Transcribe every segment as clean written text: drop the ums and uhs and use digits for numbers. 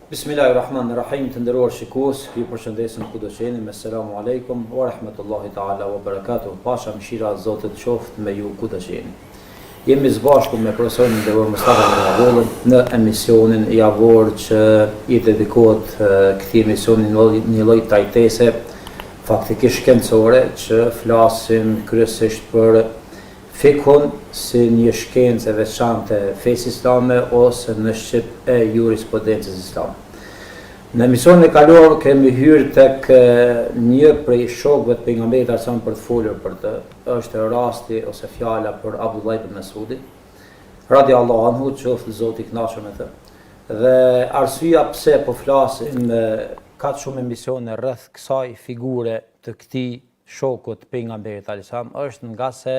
Bismillahirrahmanirrahim, të nderuar shikues, ju përshëndesim kudo që jeni, Assalamu alaikum wa rahmatullahi ta'ala wa barakatuh. Pasha mëshira e Zotit qoftë me ju kudo që jeni. Jemi së bashku me profesorin nderuar Mustafa Miravollën në emisionin javor që i dedikohet këtij emisioni një lloj tajtese faktikisht shkencore që flasim kryesisht për fikun si një shkencë e veçantë e fesë islame ose në shqip e jurisprudencës islame. Në emisionin e kaluar kemi hyrë tek një prej shokëve të pejgamberit alajhi për të folur për të. Është rasti ose fjala për Abdullah ibn Mesudin, radiallahu anhu, qoftë Zoti i kënaqur me të. Dhe arsyeja pse po flasim kaq shumë emisione rreth kësaj figure të këtij shoku të pejgamberit alajhi është nga se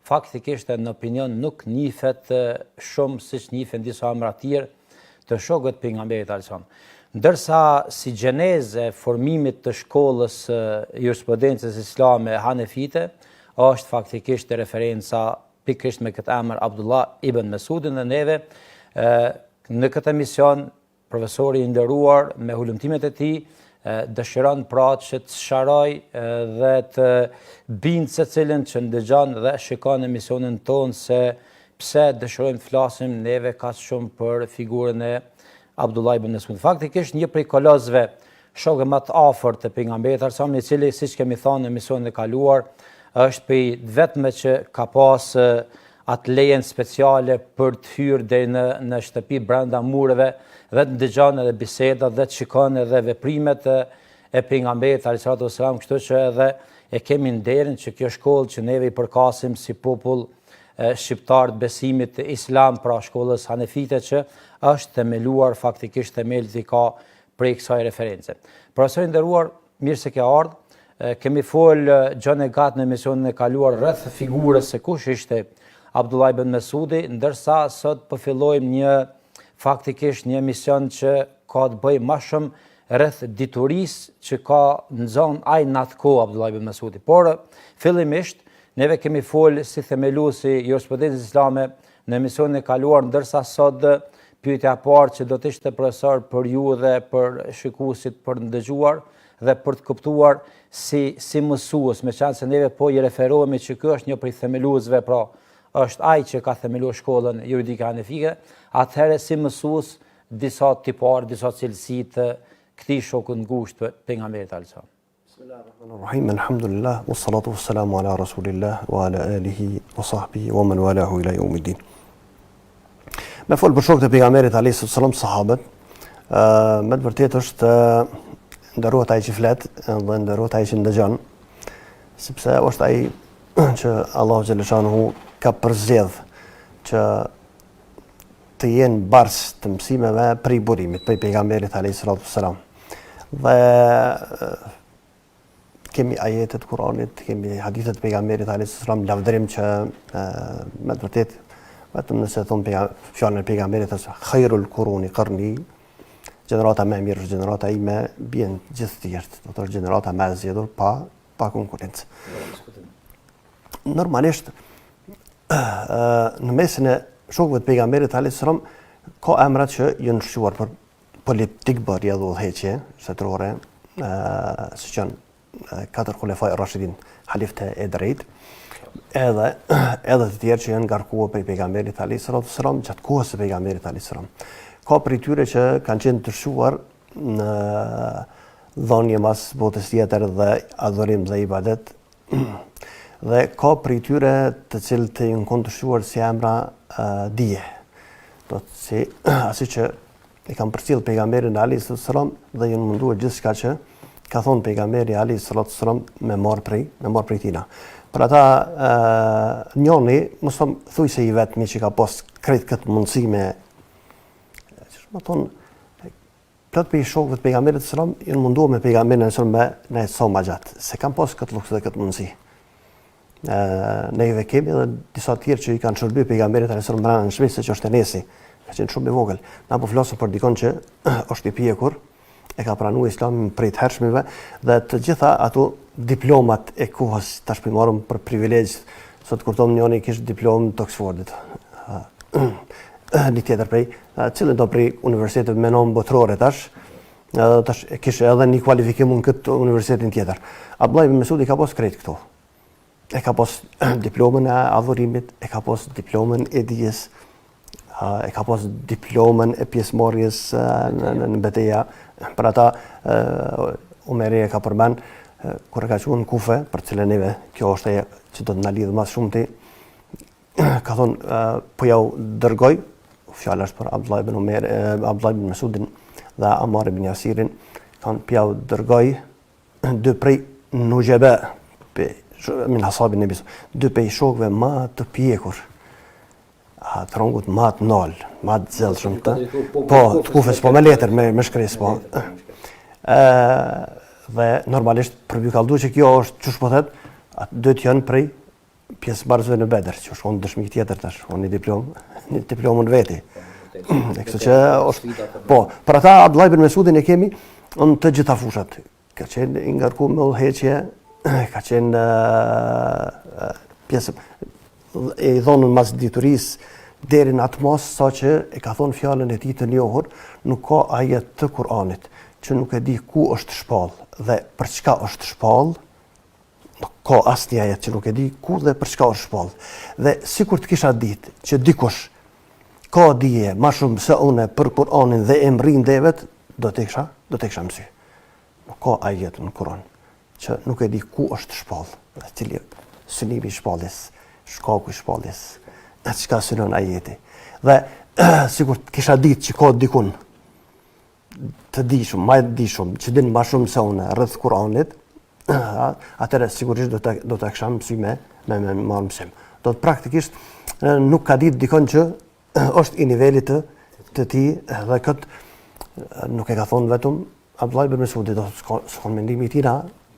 faktikisht në opinion nuk nifet shumë siç nifen disa emra të tjerë të shokëve të pejgamberit alajhi. Ndërsa si gjeneze formimit të shkollës jurisprudencës islame hanefite është faktikisht referenca pikërisht me këtë emër Abdullah ibn Mesudin dhe neve në këtë emision profesori i nderuar me hulumtimet e tij dëshiron pra që të sharoj dhe të bindë secilin që ndëgjon dhe shikon emisionin tonë se pse dëshirojmë të flasim neve kaq shumë për figurën e Abdullah ibn Mesudit. Faktikisht një prej kolozëve shokë më të afërt të pejgamberit alajhi i cili siç kemi thënë në emisionin e kaluar është prej vetme që ka pas atë lejen speciale për të hyrë deri në shtëpi brenda mureve dhe të ndëgjon edhe bisedat dhe të shikon edhe veprimet e pejgamberit alajhi wasallam, kështu që edhe e kemi nderin që kjo shkollë që neve i përkasim si popull shqiptar të besimit islam, pra shkollës hanefite që është themeluar faktikisht themelët i ka prej kësaj reference. Profesor i nderuar, mirë se ke ardhur. Kemi fol gjën e gat në emisionin e kaluar rreth figurës se kush ishte Abdullah ibn Mesudi, ndërsa sot po fillojmë faktikisht një emision që ka të bëjë më shumë rreth diturisë që ka nxon ai në atë kohë Abdullah ibn Mesudi. Por fillimisht neve kemi fol si themeluesi i jurisprudencës islame në emisionin e kaluar, ndërsa sot pyetja e parë që do të ishte profesor për ju dhe për shikuesit për të ndëgjuar dhe për të kuptuar si mësues, meqenëse se neve po i referohemi që ky është një prej themeluesve, pra është ai që ka themeluar shkollën juridike hanefike, atëherë si mësues disa tipar, disa cilësi të këtij shoku të ngushtë të pejgamberit alajhi. Bismillahirrahmanirrahim. Alhamdulillah wassalatu wassalamu ala rasulillah wa ala alihi wa sahbihi wa man walahu ila yawmiddin. Me fol për shokët e pejgamberit alajhi wasallam, sahabët, me të vërtetë është nderuar ai që flet dhe nderuar ai që ndëgjon, sepse është ai që Allahu xhaleshanuhu ka përzgjedh që të jenë bars të mësimeve prej burimit, prej pejgamberit alayhi salatu wassalam. Dhe kemi ajetet Kuranit, kemi hadithet pejgamberit alayhi salatu wassalam, lavdërim që me të vërtetë vetëm nëse thon fjalën e pejgamberit as khairul quruni qarni, gjenerata më e mirë është gjenerata ime, bien gjithë të tjerët, do të thotë gjenerata më e zgjedhur pa konkurrencë. Normalisht në mesin e shokëve të pejgamberit alayhi salam ka emrat që janë shquar për politik bërje dhe udhëheqje shtetërore, siç janë katër xulefai rashidin, haliftë e drejtë, edhe të tjerë që janë ngarkuar prej pejgamberit alayhi salam gjatë kohës së pejgamberit alayhi salam. Ka prej tyre që kanë qenë të shquar në dhënie mas botës tjetër dhe adhurim dhe ibadet. Dhe ka prej tyre të cilët janë kontrëshuar si emra dije. Do të si asi që e kanë përcjell pejgamberin alayhi sallam dhe janë munduar gjithçka që ka thonë pejgamberi alayhi sallam me marr prej tina. Për ata njëri mos thuj se i vetmi që ka pas krejt këtë mundësi me më thonë plot për shokëve të pejgamberit sallam janë munduar me pejgamberin sallam me sa më gjatë, se kanë pas këtë luks dhe këtë mundësi. Ne kemi edhe disa tjerë që i kanë shërbyer pejgamberit alayhi salam brenda në shtëpi, që është Enesi, ka qenë shumë i vogël. Na po flasim për dikon që është i pjekur, e ka pranuar Islamin prej të hershmive dhe të gjitha ato diplomat e kohës tash po marrëm për privilegj, sot kur tom njëri kishte diplomë të Oxfordit. një tjetër prej, cilën do prej universitetet me nom botërore tash kishe edhe një kvalifikim në këtë universitetin tjetër. Abdullah ibn Mesudi ka pas krejt këto. E ka pas diplomën e adhurimit, e ka pas diplomën e dijes, e ka pas diplomën e pjesëmarrjes në betejë. Për ata Omeri e ka përmend kur ka qenë në Kufe, për cilën neve kjo është ajo që do të na lidhë më shumë ti. Ka thonë po ja dërgoj, fjala është për Abdullah ibn Mesudin dhe Ammar ibn Yasirin, kanë po ja dërgoj dy prej nujebe min ashabin nabi, dy prej shokëve më të pjekur. Trongut më të nol, më të zellshëm të. Po, të Kufës, po me letër, me shkresë, po. Dhe normalisht përbykaldu që kjo është çush po thet, atë dy të janë prej pjesëmarrësve në Bedër, që është unë dëshmi tjetër tash, unë një diplomën veti. Kështu që është, po, për ata Abdullah ibn Mesudin e kemi në të gjitha fushat. Ka qenë i ngarku me udhëheqje, ka qenë pjesë e dhonën mas diturisë deri në atë mos, sa që e ka thonë fjalën e tij të njohur, nuk ka ajet të Kur'anit që nuk e di ku është shpallë dhe për çka është shpallë. Nuk ka asnjë ajet që nuk e di ku dhe për çka është shpallë. Dhe sikur të kisha ditë që dikush ka dije më shumë se unë për Kur'anin dhe e mbrin devet, do të kisha mësy. Nuk ka ajet në Kur'an që nuk e di ku është shpallë, dhe cili synimi i shpalljes, shkaku i shpalljes, çka synon ajeti. Dhe sikur të kisha ditë që ka dikun të dishum, më të dishum, që din më shumë se unë rreth Kur'anit, atëherë sigurisht do ta kisha mësy me marrë mësim. Do të praktikisht nuk ka ditë dikon që është i nivelit të tij dhe këtë nuk e ka thonë vetëm Abdullah ibn Mesudi, do të shkon mendimi i tij,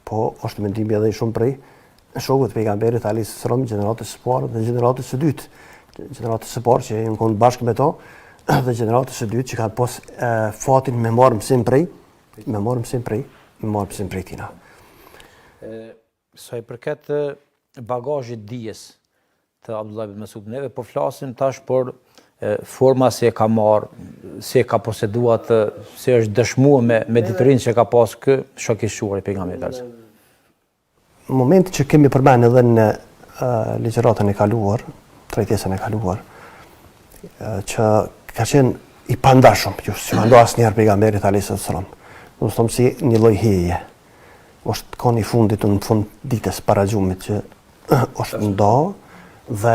po është mendimi edhe shumë prej shokut të pejgamberit alayhis salam, gjeneratës së parë dhe gjeneratës së dytë. Gjeneratës së parë që janë konë bashkë me to, dhe gjeneratës së dytë që ka pas fatin me marrë mësim prej tina. Sa i përket bagazhit dijes të Abdullah ibn Mesud, neve po flasim tash për forma se e ka marrë, se e ka poseduar, se është dëshmuar me diturinë që ka pas kë shok i shuar i pejgamberit. Në moment që kemi përmend edhe në ligjëratën e kaluar, trajtesën e kaluar, që ka qenë i pandashëm, që ka ndo asnjëherë pejgamberit alayhis salam. Do të thomë si një lloj heje. Është koni i fundit në fund ditës para xhumit që është ndo dhe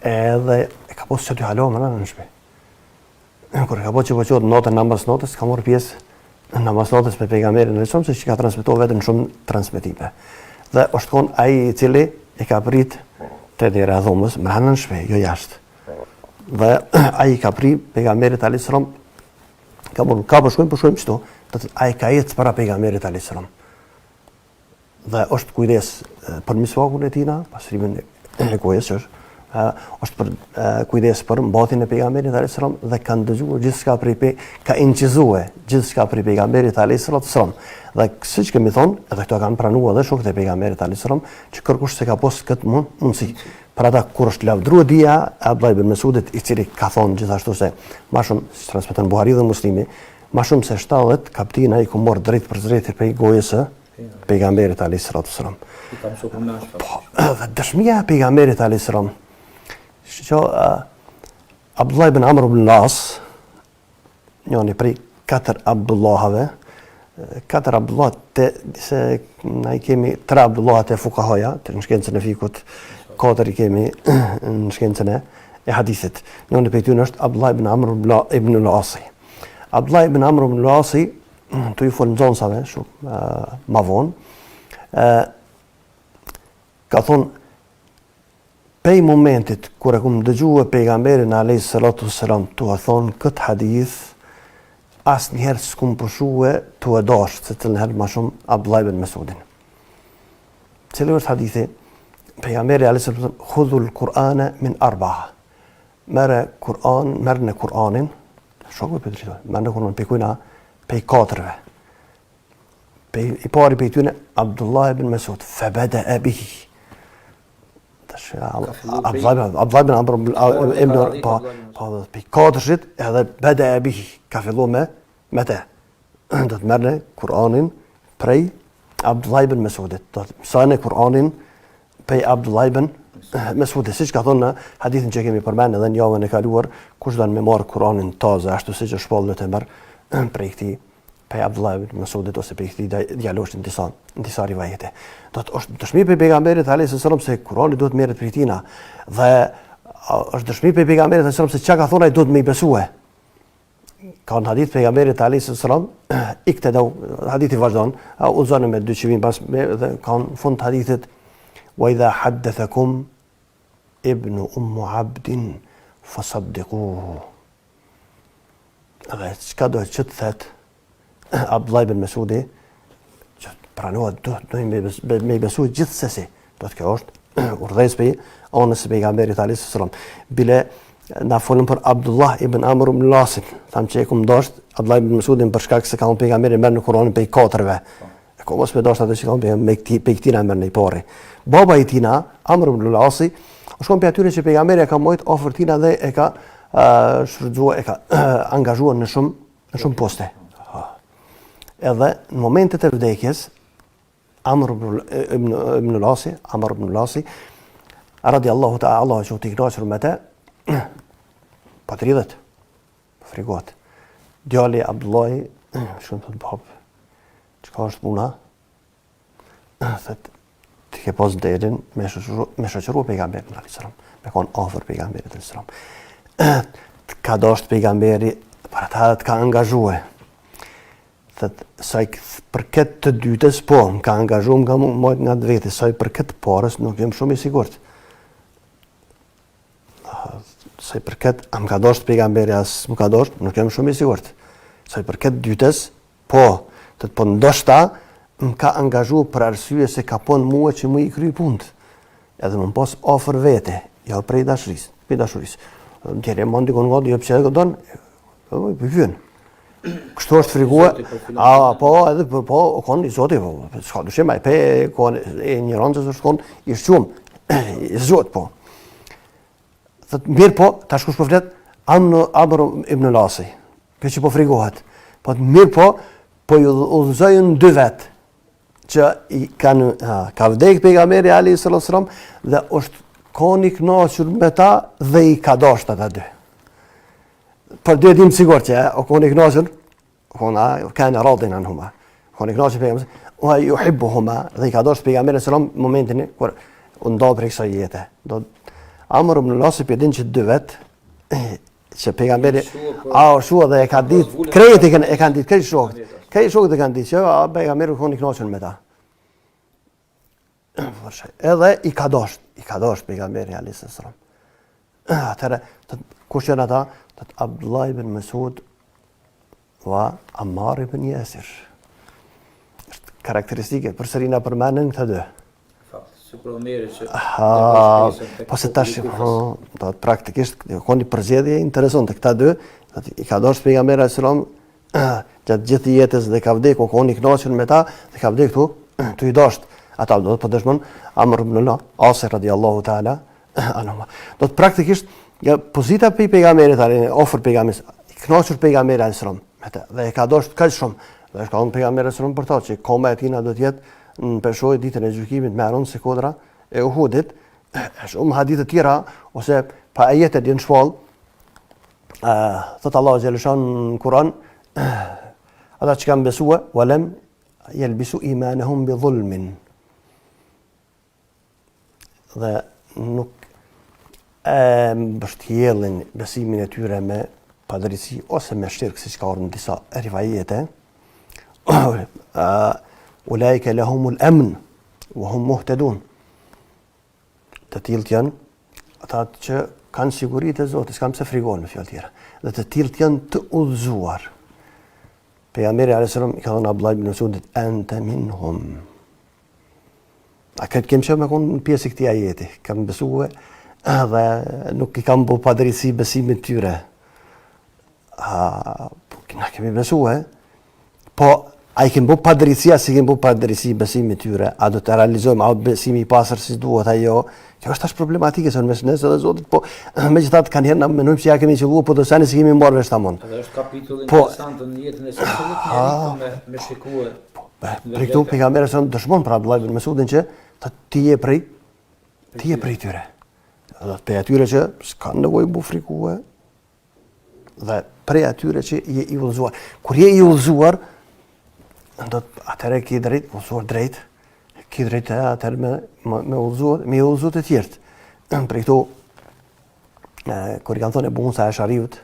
edhe e ka posë që dy halo më në shtëpi. Kur e ka posë që po qoftë namaz notës, ka marrë pjesë në namaz notës me pejgamberin alayhis salam, se që ka transmetuar vetëm shumë transmetime. Dhe është kon ai i cili e ka prit te dera e dhomës brenda në shtëpi, jo jashtë. Dhe ai ka prit pejgamberit alayhis salam, ka shkojmë kështu, ai ka ecë para pejgamberit alayhis salam. Dhe është kujdes për misvakun e tina, pastrimin e gojës është për kujdes për mbathjen e pejgamberit alayhis salam dhe ka ndëgjuar gjithçka ka incizuar gjithçka prej pejgamberit alayhis salam. Dhe siç kemi thonë, edhe këto kanë pranuar edhe shokët e pejgamberit alayhis salam, që kërkush se ka pas këtë mundësi. Për ata kur është lavdruar dia Abdullah ibn Mesudit, i cili ka thonë gjithashtu se më shumë, si transmeton Buhari dhe Muslimi, më shumë se 70 kaptin ai ku mor drejt për drejt prej gojës së pejgamberit alayhis salam. Dhe dëshmia e pejgamberit alayhis salam, që Abdullah ibn Amr ibn al-As, njëri prej 4 Abdullahave, 4 Abdullah se na i kemi 3 Abdullah të fukahaja, të në shkencën e fikut, 4 i kemi në shkencën e hadithit. Njëri prej tyre është Abdullah ibn Amr ibn al-As. Abdullah ibn Amr ibn al-As, të ju folën zonësave, shumë ma vonë, ka thonë, pej momentit kur e kum dëgjuar pejgamberin alayhis salatu wassalam tu thonë këtë hadith, asnjëherë s'kum pushue tu e dash se të herë më shumë Abdullah ibn Mesudin. Cili është hadithi? Pejgamberi alayhis salam khudhul Qur'ana min 4. Merrni Kur'anin, shoku për drejtë, merrni Kur'anin pe kujna, pe 4-ve. I pari pe tyne Abdullah ibn Mesud, fabada bihi. Abdullah ibn Amr ibn po pi katërshit edhe bada e bihi ka fillu me te. Do të merrni Kur'anin prej Abdullah ibn Mas'udit. Do të mësoni Kur'anin prej Abdullah ibn Mas'udit. Siç ka thonë në hadithin që kemi përmendur edhe në javën e kaluar, kush don me marr Kur'anin taze ashtu siç është shpallë të merr prej këtij prej Abdullah ibn Mas'udit ose prej këtij djalosh në disa rivajete. Do të është dëshmi për pejgamberit alayhis salam se Kur'ani duhet merret prej tina dhe është dëshmi për pejgamberit alayhis salam se çka ka thonë ai duhet me i besue. Ka në hadith pejgamberit alayhis salam iktadau hadithi vazhdon, udhëzoni me dy çivin pas dhe ka në fund të hadithit wa idha haddathakum ibn abdin fasaddiquhu. Dhe çka do të thotë Abdullah ibn Mas'udi që pranohet do me besu gjithsesi. Do të kjo është urdhës për anës së pejgamberit alayhis salam. Bile na folën për Abdullah ibn Amr ibn al-As. Tham që e kum dosht Abdullah ibn Mas'udin për shkak se ka pejgamberi merr në Kur'anin pe 4-ve. E ka mos me dosht atë që ka me këtina merr në parë. Baba i tina Amr ibn al-As u shkon pe atyre që pejgamberi ka mojt ofër tina dhe e ka shfrytzuar, e ka angazhuar në shumë poste. Edhe në momentet e vdekjes Amr ibn al-As radiallahu ta'ala Allah që u t'i knaqër me te pa të rridhet frigot djali Abdullahi shumë të bab çka është puna thët ti ke pas derin me shoqëru pejgamberin alayhis salam me kon afër pejgamberit alayhis salam ka dosht pejgamberi para ta të ka angazhue saj për këtë të dytës po më ka angazhuar nga mojt nga vetë saj për këtë parës nuk jam shumë i sigurt. Saj për këtë am ka dosht pejgamberi as më ka dosht nuk jam shumë i sigurt. Saj për këtë dytës po po ndoshta më ka angazhuar për arsye se ka pun mua që më i kry punë. Edhe më pas ofër vete, jo prej dashurisë. Deri më ndikon nga jo pse e don. Po vjen. Kështu është frikua, po edhe po kon i Zoti po, s'ka dyshim ai pe kon e ignorancës është kon i shumë i Zot po. Thot mirë po, tash kush po flet Amr ibn al-As. Pe që po frikohet. Po mirë po ju udhëzojnë dy vet që i kanë ka vdek pejgamberi alayhis salam dhe është koni kënaqur me ta dhe i ka dashur ata dy. Për dy dim sigurt që o koni kënaqur, kanë radin anhuma. Koni kënaqur pejgamberi, o yuhibbuhuma, dhe i ka dashur pejgamberi sallam momentin kur u ndodh prej kësaj jete. Do Amr ibn al-As i din që dy vet që pejgamberi shua dhe e ka ditë krejt e kanë ditë krejt shokët. Krejt shokët e kanë ditë që pejgamberi koni kënaqur me ta. Edhe i ka dashur pejgamberi alayhis salam. Atëra kush janë ata? Abdullah ibn Mas'ud wa Ammar ibn Yasir. Është karakteristike përsëri na përmenden këta dy. Sikur Omeri që po se tash do praktikisht koni përzgjedhje interesante këta dy, i ka dashur pejgamberi sallallahu gjatë gjithë jetës dhe ka vdekur koni kënaqur me ta dhe ka vdekur tu i dashur ata do të po dëshmon Amr ibn al-As radiyallahu ta'ala anhu. Do të praktikisht pozita për pejgamberit, ofër pejgamberit, i kënaqur pejgamberi alayhis salam me të dhe e ka dashur kaq shumë. Dhe është ka thënë pejgamberi sallallahu për ta që koma e tina do të jetë në peshoj ditën e gjykimit me aron se kodra e Uhudit. Shumë hadithe të tjera ose pa ajete në shpall. Thot Allahu xhaleshan në Kur'an ata që kanë besuar walam yalbisu imanahum bi dhulmin. Dhe nuk mbështjellin besimin e tyre me padrejti ose me shirk siç ka ardhur në disa rivajete. Ulaika lahumul amn wa hum muhtadun. Të tillët janë ata që kanë siguritë e Zotit, s'kam se frikojnë me fjalë tjera. Dhe të tillët janë të udhëzuar. Pejgamberi alayhis salam i ka thënë Abdullah ibn Mas'udit anta minhum. A këtë kemë që me konë në pjesë i këti ajeti, kam besuar dhe nuk i kam bu padrejti besimit tyre. Na kemi besuar, po A i kemë bu padrejtësia, si kemë bu padrejtësi besimi tyre, a do të realizojmë, a besimi I pasër si duhet ajo. Kjo është tash problematike, se në mes nëse dhe Zotit, po me gjithatë kanë herë, menojmë që ja kemi qëllu, po të sani si kemi marrë vesh tamon. Edhe është kapitull interesant në jetën e secillit njeriu me shikue. Për këtu pejgamberi sa dëshmon për Abdullah ibn Mesudin që ti je prej tyre. Dhe për atyre që s'kanë nevojë bu frikue, dhe prej atyre që je I udhëzuar. Kur je I udhëzuar, atëherë ki drejt, udhëzuar drejt, ki drejt atëherë me udhëzuar të tjertë. Për këtu, kur I kanë thonë Ebu Musa Ashariut,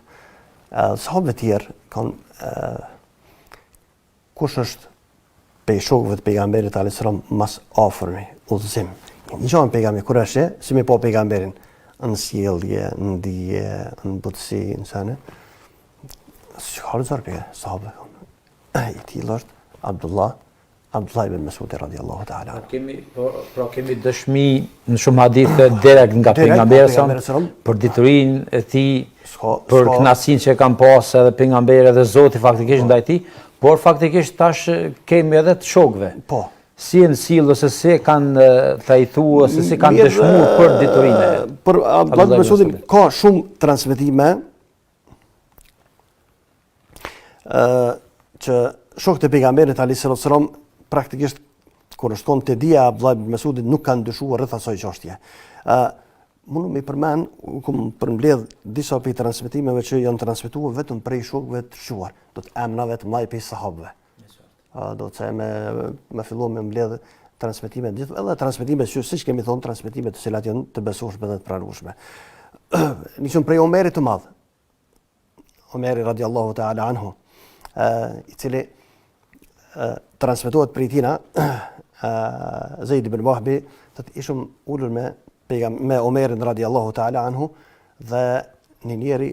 sahabëve tjerë kanë kush është pej shokëve të pejgamberit alayhis salam mas afërmi udhëzim. Një gjë pejgamberi kur është, si me po pejgamberin në sjellje, në dije, në butësi, në sene. Shkarë zërë për sahabë. I tillë është Abdullah ibn Mesudi radiallahu ta'ala. Kemi dëshmi në shumë hadithe direkt nga pejgamberi për diturinë e tij, për kënaqësinë që kanë pas edhe pejgamberi dhe Zoti faktikisht ndaj tij, por faktikisht tash kemi edhe të shokëve. Po. Si në sill ose si kanë trajtu ose si kanë dëshmuar për diturinë. Për Abdullah ibn Mesudin ka shumë transmetime që shokët e pejgamberit alayhis salam praktikisht kur shkon te dia Abdullah ibn Mesudit nuk kanë dyshuar rreth asaj çështje. Mundu me përmend, kum përmbledh disa prej transmetimeve që janë transmetuar vetëm prej shokëve të shuar, do të emrave të mëdha prej sahabëve. Do të thënë me filluam me mbledh transmetime të gjithë, edhe transmetime që siç kemi thonë transmetime të cilat janë të besueshme dhe të pranueshme. Nisëm prej Omerit të madh. Omeri radiallahu ta'ala anhu, I cili transmetohet prej tina Zeid ibn Wahbi, të ishëm ulur me Omerin radiallahu ta'ala anhu dhe një njeri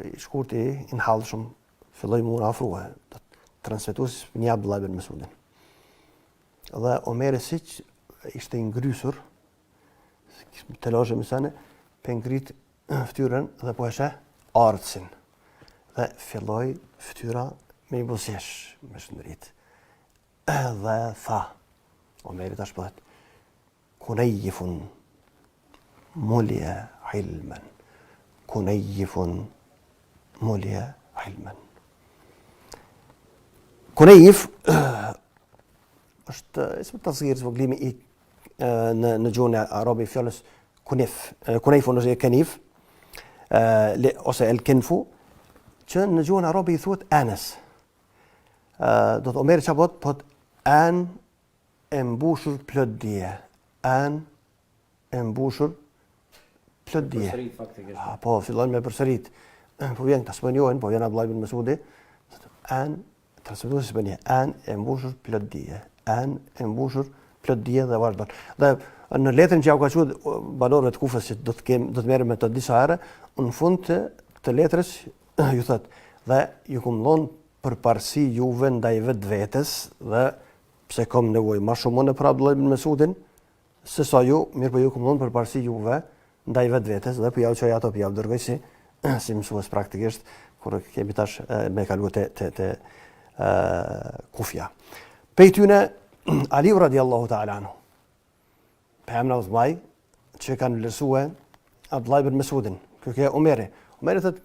I shkurti I nhallshëm filloi mu afrua transmetues një Abdullah ibn Mesudin. Dhe Omeri siç ishte I ngrysur, të lojë më sane, pe ngrit fytyrën dhe po e sheh ardhsin. Dhe filloi fytyra me I buzësh, me shndrit. Dhe tha, Omeri tash po thot, kunayfun mulya ilman. Kunayfun mulya ilman. Kunayf është ismë të zgjirë zvoglimi I në gjuhën e arabe fjalës kunif. Kunayfun është kanif, ose el kinfu, që në gjuhën arabe I thuhet anas. Do të Omeri çfarë bot, po an e mbushur plot dije. An e mbushur plot dije. Përsërit faktikisht. Po fillon me përsërit. Po vjen ta spanjohen, po vjen Abdullah ibn Mesudi. An transmetues Spania, an e mbushur plot dije. An e mbushur plot dije dhe vazhdon. Dhe në letrën që ja u ka thënë banorëve të Kufës që do të merrem me të disa herë, në fund të letrës ju thot dhe ju kumllon përparësi juve ndaj vetvetes dhe pse kam nevojë më shumë në për Abdullah ibn Mesudin se sa ju, mirë po ju kumllon përparësi juve ndaj vetvetes dhe po ja u çoj ato po ja u dërgoj si mësues praktikisht kur kemi tash me kaluar te Kufja. Pej tyne Aliu radiallahu ta'ala anhu. Pëmna udhmaj që kanë vlerësuar Abdullah ibn Mesudin. Kjo ke Omeri. Omeri thot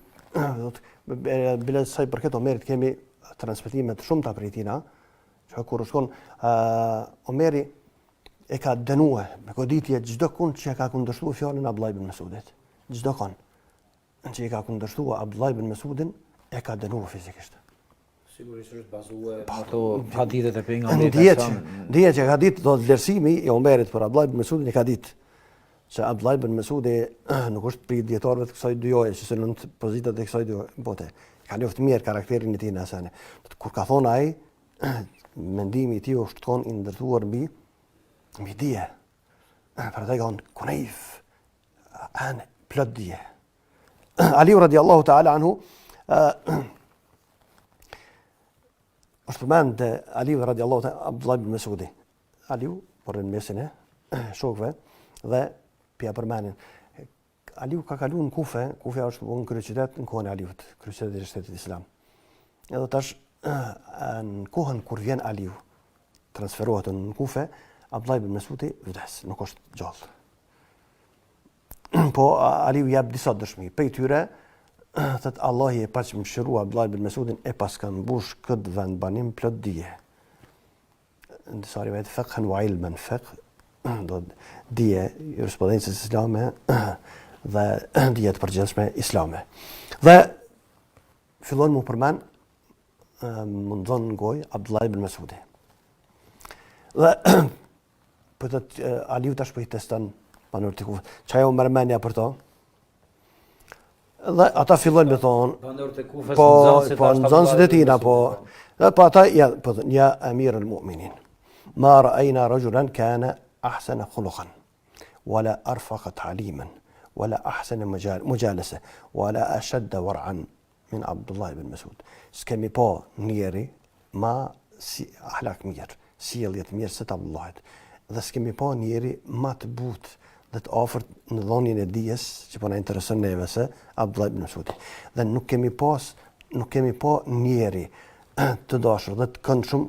bile sa I përket Omerit kemi transmetime të shumta prej tina, që kur shkon Omeri e ka dënuar me goditje çdo kund që ka kundërshtuar fjalën Abdullah ibn Mesudit. Çdo kund që ka kundërshtuar Abdullah ibn Mesudin e ka dënuar fizikisht. Sigurisht është bazuar ato hadithet e pejgamberit. Dije që ka ditë do vlerësimi I Omerit për Abdullah ibn Mesudin e ka ditë që Abdullah ibn Mesudi nuk është prej dietarëve të kësaj dyjoje, që se në pozitat e kësaj dy bote. Ka njoftë mirë karakterin e tij në asane. Kur ka thonë ai, mendimi I tij është kon I ndërtuar mbi dije. Për atë ka thonë kunayf an plot dije. Ali radiallahu ta'ala anhu është përmend Ali radiallahu ta'ala Abdullah ibn Mesudi. Aliu por në mesin e shokëve dhe pia përmendin. Aliu ka kaluar në Kufe, Kufja është një kryeqytet në kohën e Aliut, kryeqyteti I shtetit Islam. Edhe tash në kohën kur vjen Aliu, transferohet në Kufe, Abdullah ibn Mesudi vdes, nuk është gjallë. Po Aliu jep disa dëshmi. Prej tyre, thët Allah e pa që më shëru Abdullah ibn Mesudin e pas kanë mbush këtë vend banim plot dije. Në disa rivajet fiqhan wa ilmen, fiqh, do dije jurisprudencës islame dhe dije të përgjithshme islame. Dhe fillon mu përmen mundon në goj Abdullah ibn Mesudi. Dhe pëtët Aliu tash po i teston panur të Kufës. Çajo mërmenja për to? Dhe ata fillojnë me thonë, Panur të Kufës po nxënësit e tina, po ata po thonë, ja emir al-mu'minin, ma ra'ayna rajulan kana ahsana khuluqan, wala arfaqa ta'liman, wala ahsana mujalasa, wala ashadda war'an min Abdullah ibn Mesud. S'kemi po njeri ma si ahlak mirë, sjellje të mirë se të Abdullahit. Dhe s'kemi po njeri ma të butë dhe të afërt në dhonjën e dijes që po na intereson neve se Abdullah ibn Mesudi. Dhe nuk kemi po njeri të dashur dhe të këndshëm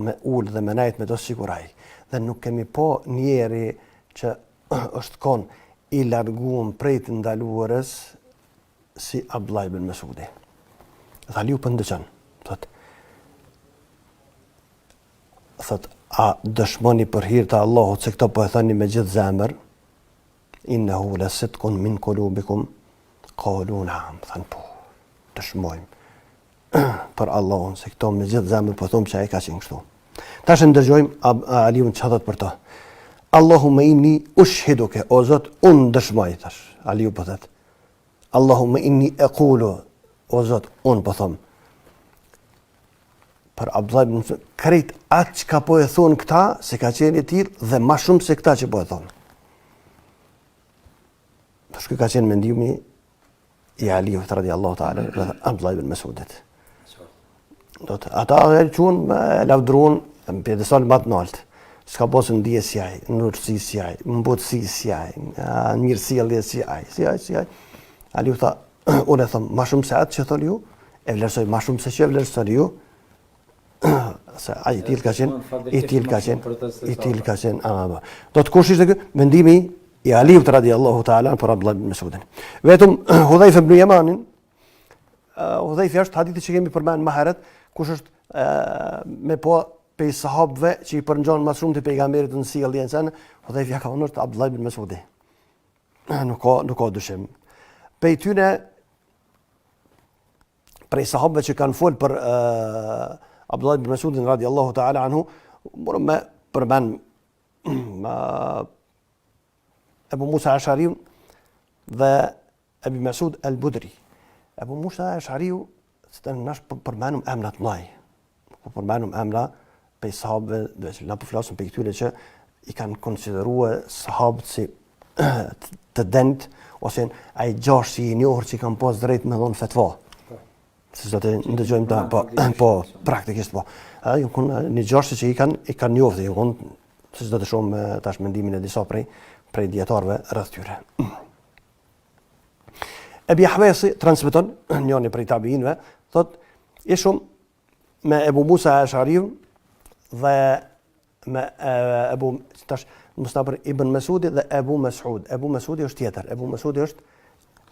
me ullë dhe me najt me do siguraj. Dhe nuk kemi po njeri që është kon i larguar prej të ndaluarës si Abdullah ibn Mesudi. Dhe Aliu pëndëqën, thot, a dëshmoni për hir të Allahut se këto po e thoni me gjithë zemër? Innehu la sidqun min qulubikum, qalu na'am, thanë po, dëshmojmë për Allahun se këto me gjithë zemër po thomë që ai ka qenë kështu. Tash ndëgjojmë Aliun çfarë thot për to. Allahumma inni ushhiduke, o Zot, unë dëshmoj tash. Aliu po thot. Allahumma inni aqulu, o Zot, unë po them. Për Abdullah ibn Mesud, krejt atë që ka po e thonë këta, se ka qenë i tillë dhe ma shumë se këta që po e thonë. Shkë ka qenë mendimi i Aliut radiallahu ta'ala dhe Abdullah ibn Mesudit. Ata e qunë me lavdruan në pjedesal më të naltë. S'ka posë në dije si aj, në nërësi si aj, në mbotësi si aj, në mirësjellje si aj. Aliu tha, unë e thëmë, ma shumë se atë që thoni ju, e vlerësoj ma shumë se që e vlerësoj ju, se ai i tillë ka qenë, do të kush ishte ky? Mendimi i Aliut radiallahu ta'ala për Abdullah ibn Mesudin. Vetëm Hudhayfa ibn Yamanin, Hudhayfa është hadithi që kemi përmend më herët, kush është me po pe sahabëve që i përngjon më shumë të pejgamberit në sjelljen e saj, Hudhayfa ka thënë Abdullah ibn Mesudi. Nuk ka dyshim. Pe tyne prej sahabëve që kanë folë për Abdullah ibn Mesudin radiallahu ta'ala anhu, morëm me përmend Ebu Musa Ashariu dhe Ebu Mesud al-Budri. Ebu Musa Ashariu, të nash përmenum emra të mëdhenj. Përmenum emra prej sahabëve, dhe që na po flasim për këtyre që i kanë konsideruar sahabët si të dent, ose ai gjashtë i njohur që kanë pas drejt me dhon fetva. Se do të ndëgjojmë po praktikisht po. Ai një gjashtë që i kanë njohur, se do të shohim tash mendimin e disa prej dietarëve rreth tyre. Ebi Ahvesi transmeton njëri prej tabiinëve, thot ishum me Ebu Musa Ashariu dhe me Ebu Musnad ibn Mesudi dhe Ebu Mesud. Ebu Mesudi është tjetër. Ebu Mesudi është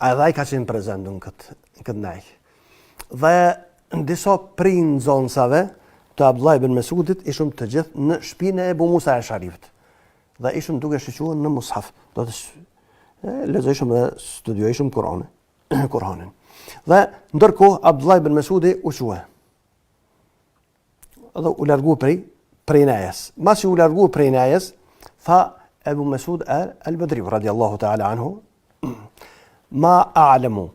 edhe ai ka qenë prezant në këtë ndaj. Dhe në disa prej nxënësave të Abdullah ibn Mesudit ishum të gjithë në shtëpinë e Ebu Musa Ashariut. Dhe ishum duke shqyquar në mushaf. Do të lexojshëm dhe studiojshëm Kur'anin. Dhe ndërkohë Abdullah ibn Mesudi u quhe. Dhe u largu prej najes. Masi u largu prej najes, tha Ebu Mesud al-Badri radiallahu ta'ala anhu, ma a'lamu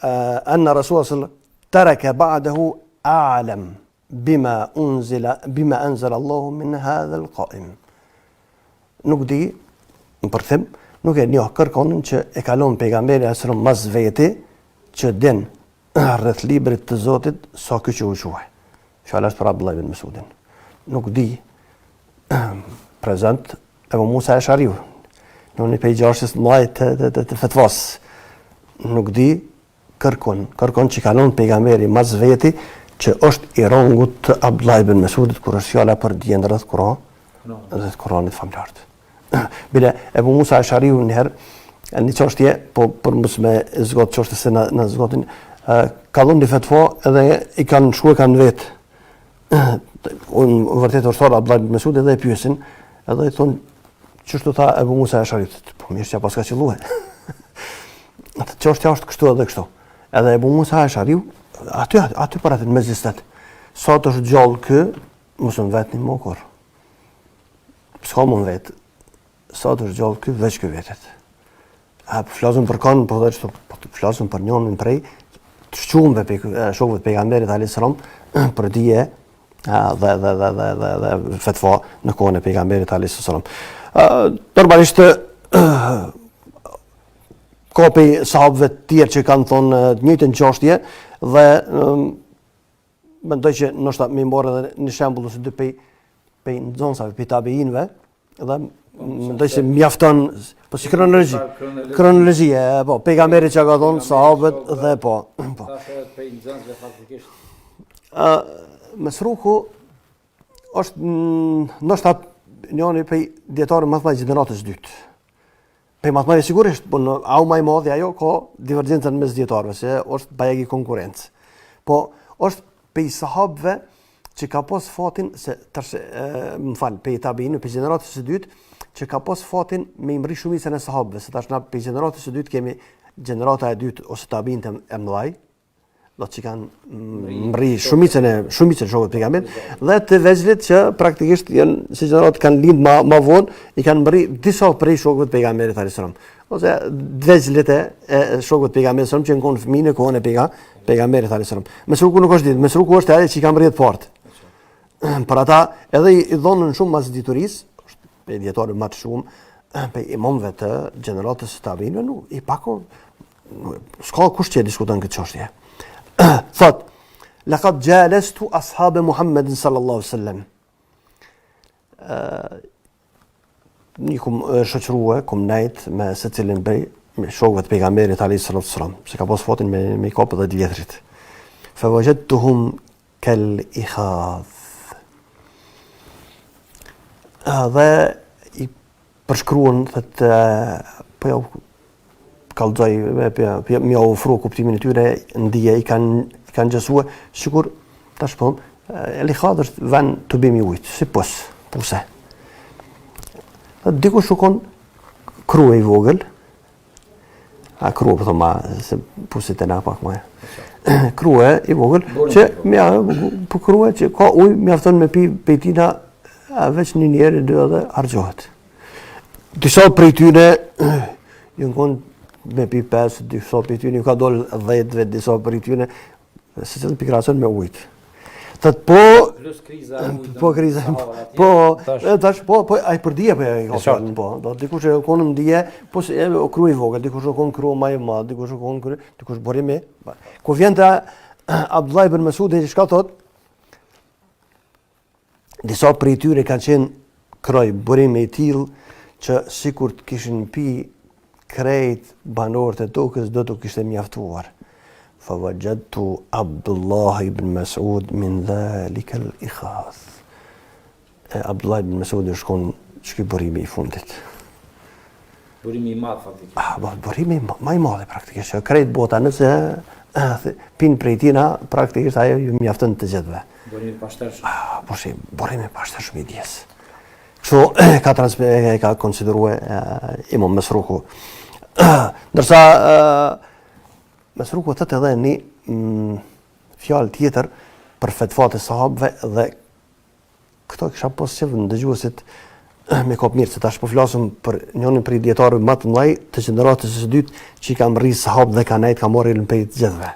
أن رسول صلى الله عليه وسلم ترك بعده أعلم بما أنزل الله من هذا القائم. Nuk di, në përthim, nuk e njoh kërkonin që e kalon pejgamberi asërëm mas veti që din rreth librit të Zotit sa ky që u quhe. Fjala është për Abdullah ibn Mesudin. Nuk di prezant Ebu Musa Ashariu, në një pejgjashës të mëdhej të fetvas. Nuk di kërkon që kalon pejgamberi mas veti që është i rangut të Abdullah ibn Mesudit kur është fjala për dijen rreth Kur'an dhe Kur'anit famlart. Bile Ebu Musa Ashariu njëherë një çështje, po për mos me zgjat çështën se na zgjatin, ka dhënë një fatva edhe i kanë shkuar kanë vet. Unë vërtet orësor Abdullah ibn Mesud edhe e pyesin, edhe i thonë çështu tha Ebu Musa Ashariu, po mirë që pas ka qelluar. Atë çështja është kështu edhe kështu. Edhe Ebu Musa Ashariu aty para të mezistat. Sa të është gjallë kë, mos më vet një mokor. S'ka më vet. Sa të është gjallë kë, veç kë vetet. Flasëm për kanë, po flasëm për njënin prej të shqumë shokëve të pejgamberit alayhis salam për dije dhe fatva në kohën e pejgamberit alayhis salam. Normalisht ka pej sahabëve të tjerë që kanë thonë të njëjtën çështje dhe mendoj që ndoshta më morë edhe një shembull ose dy pej nxënësave, pej tabeinëve, dhe mendoj se mjafton po si kronologjia, po pejgamberi që ka thonë sahabët dhe po. Pej nxënësve faktikisht. Mesruku është ndoshta njëri pej dietarëve më të mëdhenj gjeneratës dytë. Pe matematikë sigurisht, po au më i madhi ajo ka divergjencën mes dietarëve, se është bajegi konkurrencë. Po është pe sahabëve që ka pas fatin se tash pe tabiin, pe gjeneratës së dytë që ka pas fatin me imri shumicën e sahabëve, se tash na pe gjeneratës së dytë kemi gjenerata e dytë ose tabiin e mëdhaj, do që kanë mri shumicën shokëve të pejgamberit, dhe të veçlit që praktikisht janë si gjenerat kanë lind ma vonë, i kanë mri disa prej shokëve të pejgamberit alayhis salam. Ose veçlit e shokëve të pejgamberit salam që kanë fëmijë në kohën e pejgamberit alayhis salam. Mesruku nuk është ditë, Mesruku është ai që i ka mri të partë. Për ata edhe i dhonën shumë mas diturisë, është dietarë më të shumë, pe imamëve të gjeneratës së tabiinëve, nuk i pakon s'ka kush që diskuton këtë çështje. Thot, laqad jalastu ashab Muhammedin sallallahu alaihi wasallam. Një kum shoqërua, kum nejt me secilin prej shokëve të pejgamberit alayhis salam, se ka pas fatin me kopë dhe vjetrit. Fa wajadtuhum kal ikhadh. Dhe i përshkruan thotë po kallxoj më ofru kuptimin e tyre, ndije i kanë gjësua, sikur tash po el-ikhadh është vend të bimi ujit, si puse. Dikush shukon kruje i vogël, kruje po thoma se pusit e na pak më. Kruje i vogël që po kruje që ka ujë mjafton me pi pejtina veç një herë dy edhe harxhohet. Disa prej tyre ju ngon me pi 5, disa prej tyre ka dol 10, disa prej tyre se cilën pikrason me ujit. Thot po plus kriza e ujit. Po kriza. Po tash po ai për dije po do dikush e kon ndije, po se kruje i vogël, dikush e kon kruje më i madh, dikush e kon kruje, dikush borimi. Ku vjen te Abdullah ibn Mesud i çka thot? Disa prej tyre kanë qenë kroj burime i tillë që sikur të kishin pi krejt banorët e tokës do të kishte mjaftuar. Fa wajadtu Abdullah ibn Mesud min dhalika al-ikhadh. Abdullah ibn Mesud është konë ç'ky burimi i fundit. Burimi i madh faktikisht. Burimi më i madh praktikisht. Krejt bota nëse pin prej tina praktikisht ajo ju mjafton të gjithëve. Burimi pashtershëm. Po si, burimi pashtershëm i dijes. Kështu ka konsideruar Imam Mesruku. Ndërsa Mesruku thotë edhe një fjalë tjetër për fetvat e sahabëve dhe këto kisha pas qenë dëgjuesit me kop mirë, se tash po flasëm për njërin prej dietarëve më të mëdhej të gjeneratës së dytë që i kanë rri sahabë dhe kanë ka marrë ilm prej të gjithëve.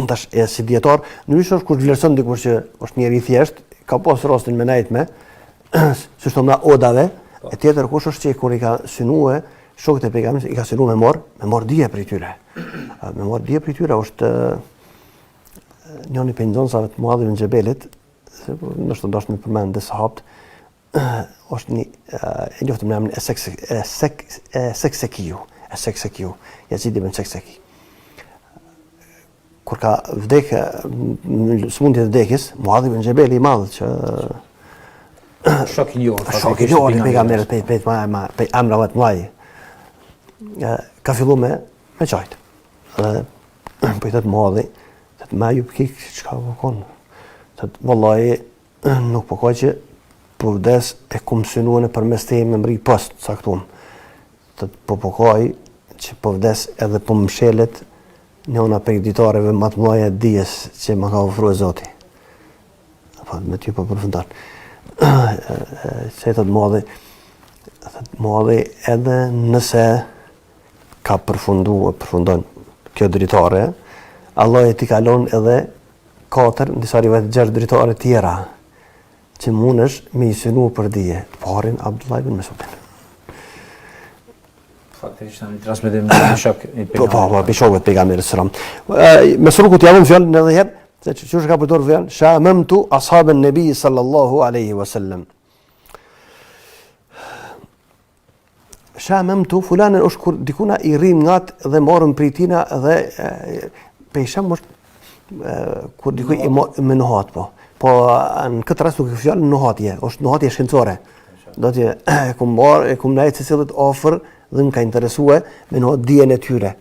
Tash si dietar, nëse është kur vlerëson dikush që është njëri i thjesht, ka pas rastin me nejt me, si thonë odave, e tjetër kush është që kur i ka synuar shokët e pejgamberit, i ka synuar me marr dije prej tyre. Me marr dije prej tyre është njëri prej nxënësave të Muadh ibn Xhebelit, se ndoshta dosh më përmend dhe sahabët, është një e njoftëm në emrin Seksekiu, Yazid ibn Sekseki. kur ka vdek në smundje të vdekjes, Muadh ibn Jabal i madh që Shok i njohur. shok i njohur i pejgamberit pe amrave të mëdha. Ka filluar me qajt. Dhe po i thot Muadhi, thot ma ju pikë çka kon. Thot vallahi nuk po ka që po vdes e kum synuan përmes te me mri post caktuar. Thot po kaj që po vdes edhe po mshelet njëna për editoreve më të mëdha të dijes që më ka ofruar Zoti. Apo me ty po përfundon. Se thot Muadhi edhe nëse ka përfundon kjo dritare, Allah e t'i kalon edhe 4, në disa rivete 6 dritare tjera, që mundesh me i synu për dije. Parin Abdullah ibn Mesudin. Faktikisht në transmetim në shok i pejgamberit. Po, shokët pejgamberit sallam. Mesrukut javon fjalën edhe herë, se çu ka përdorur fjalën, shamamtu ashaben nabi sallallahu alaihi wasallam. Shamamtu fulanin është kur dikuna i rrim ngat dhe morën prej tina dhe pejsham është kur dikuj i me nuhat po. Po në këtë rast nuk e fjalë nuhatje, është nuhatje shkencore. Do të kum najt se cilët ofër dhe më ka interesue me nuhat dijen e tyre.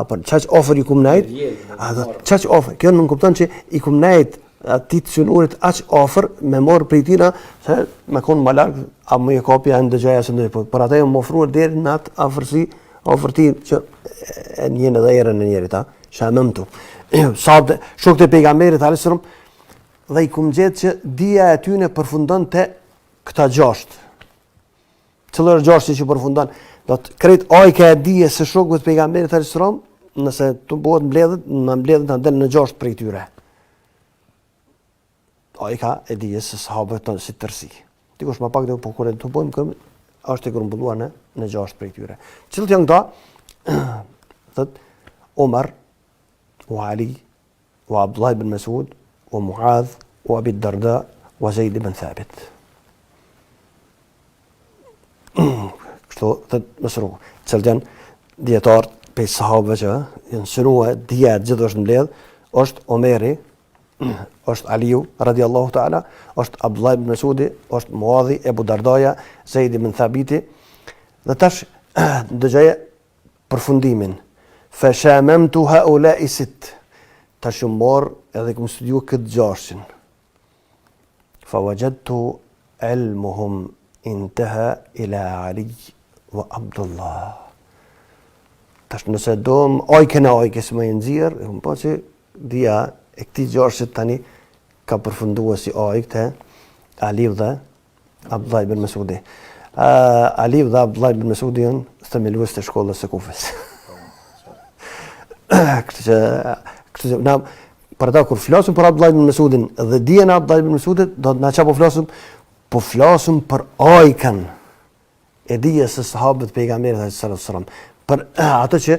Por çaq ofër i kum najt? Çaq ofër. Kjo nuk kupton që i kum najt ati të synurit aq ofër me morë prej tina se me konë më largë a më e kopja në dëgjaja së ndëjë. Por ata e më ofruar deri në atë ofërti që e njën edhe erën e njerit, shamamtu. Shokët e pejgamberit alesërëm dhe i kum gjetë që dija e tyne përfundon të këta 6. Cëllër 6 që përfundon? Do të krejt ajka e dije se shokët e pejgamberit alesërëm nëse të bëhet mbledhet në del në 6 prej tyre. Ajka e dijes së sahabëve tonë si tërsi. Dikush më pak dhe po kur e të bojmë këmë, është e grumbulluar në 6 prej tyre. Cilët janë këta? Thët, Omar, o Ali, o Abdullah ibn Mesud, o Muadh, o Abi Darda, o Zaid ibn Thabit. Kështu, thët, mësëru, cilët janë djetarë pej sahabëve që janë synua dija e gjithë është mbledh, është Omeri, është Aliu radiallahu ta'ala, është Abdullah ibn Mesudi, është Muadhi, Ebu Dardaja, Zaid ibn Thabiti. Dhe tash dëgjaje përfundimin. Fa shamamtu haula'i sit. Tash u morë edhe këmë studiu këtë 6. Fa wajadtu ilmuhum intaha ila Ali wa Abdullah. Tash nëse do më ajke se më e nëzirë, po që dia e këti 6 tani ka përfundua si ajk të Aliu dhe Abdullah ibn Mesudi. Aliu dhe Abdullah ibn Mesudi janë themelues të shkollës së Kufës. Kështu që na për ata kur flasim për Abdullah ibn Mesudin dhe dijen e Abdullah ibn Mesudit, do të na çapo flasim për ajkën e dijes së sahabëve të pejgamberit sallallahu alaihi wasallam. Për ato që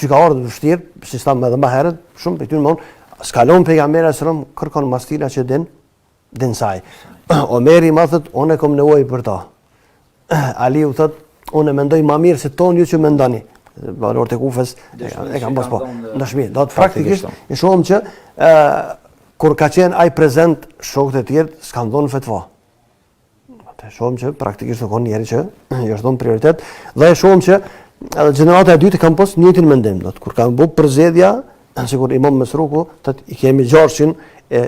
ka ardhur vështirë, si thamë edhe më herët, shumë për tyre mëon skalon pejgamberi sallallahu kërkon mastina që din saj. Omeri ma thët, unë e kom nevojë për ta. Aliu thët, unë e mendoj ma mirë se tonë ju që mendoni. Valor të Kufës e kam bos po. Ndashmi, do të praktikisht e shohim që kur ka qenë ai prezent shokët e tjerë s'kan dhënë fetva. Atë shohim që praktikisht nuk ka njeri që i është dhënë prioritet dhe e shohim që edhe gjenerata e dytë kanë pas njëjtin mendim. Kur kanë bërë përzgjedhja sikur Imam Mesruku, i kemi 6 e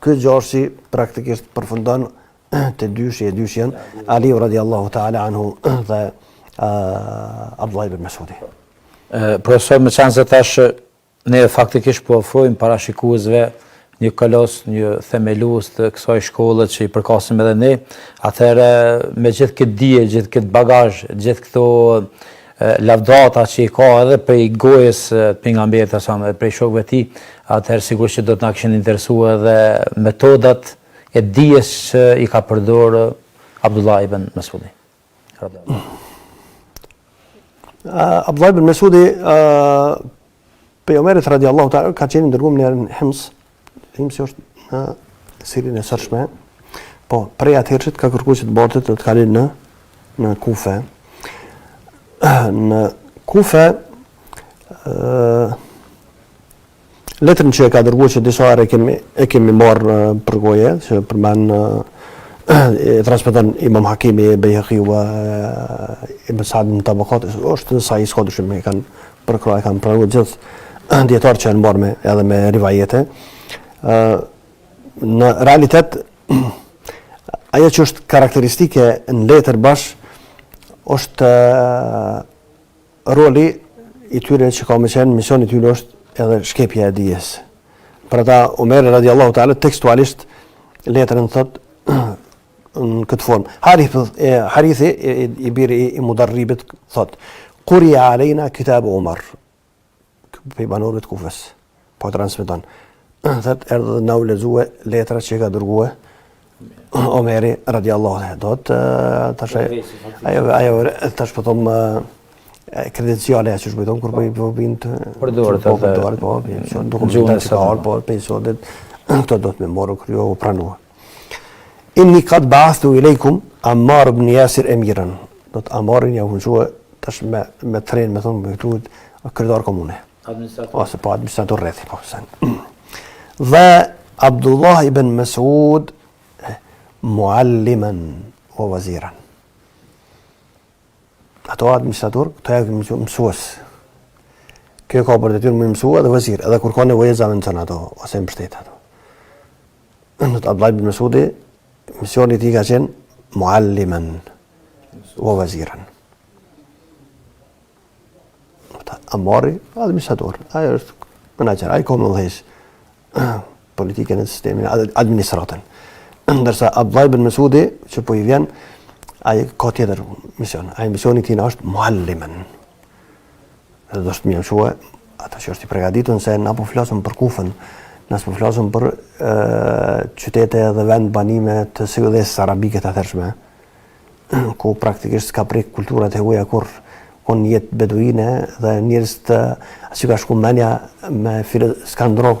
këtë 6 praktikisht përfundon të dyshjen Ali radiallahu ta'ala anhu dhe Abdullah ibn Mesudi. Profesor, me qanë se tash ne faktikisht po ofrojmë parashikuesve një kolos, një themelues të kësaj shkolle që i përkasim edhe ne, atëherë me gjithë këtë dije, gjithë këtë bagazh, gjithë këto lavdata që i ka edhe prej gojës pejgamberit dhe prej shokëve tij, atëherë sigurisht që do të na kishin interesuar edhe metodat e dijes që i ka përdorë Abdullah ibn Mesudi. Abdullah ibn Mesudi pejgamberit radiallahu ta'ala ka qenë ndërguar në Hims. Himsi është në Sirinë e sërshme. Po, prej atëherë ka kërkuar që të botet të kalin në Kufe. Në Kufe Letrën që e ka dërguar që disa herë e kemi marrë për goje, që përmend transmeton Imam Hakimi, Bayhaqi wa Ibn Sa'd në tabakat, është sa i s'ka dyshim e kanë përkrahë, kanë pranuar gjithë dietarë që janë marrë edhe me rivajete. Në realitet ajo që është karakteristike në letër bash është roli i tyre që ka më qenë, misioni i tyre është edhe shkepja e dijes. Për ata Omeri radiallahu ta'ala tekstualisht letrën thot në këtë formë. Harithi i biri i Mudarribit thot: "Quri alejna kitabu Umar." Pe banorit Kufës. Po transmeton. Thot erdhë na u lexue letra që ka dërguar Omeri radiallahu ta'ala. Do të tash ajo tash po them kredenciale që shpëton kur po vin të përdoret po dokumentacion po pensionet këto do të më morë kryo u pranua. Inni qad ba'athu ilaykum Ammar ibn Yasir emiran. Do të Ammarin ja hunxua tash me tren me thonë me këtu kryetar komune. Administrator. Ose po administrator rrethi po sen. Dhe Abdullah ibn Mas'ud mualliman wa waziran. Ato administrator, këto e mësues. Kjo ka për detyrë më mësua dhe vazir, edhe kur ka nevojë zaventën ato, ose mbështet ato. Në të Abdullah ibn Mas'udi, misioni i tij ka qenë mualliman wa waziran. Ammari, administrator, ajo është menaxher, ai ka më dhësh politikën e sistemin, administratën. Ndërsa Abdullah ibn Mas'udi, që po i vjen, ai ka tjetër mision. Ai misioni i tij është mualliman. Edhe do të më thua, ata që është i përgatitur se na po flasim për Kufën, na po flasim për qytete dhe vend banime të sigurisë arabike të hershme, ku praktikisht s'ka prek kulturat e huaja kur kon jetë beduine dhe njerëz të si ka shku mendja me skandrov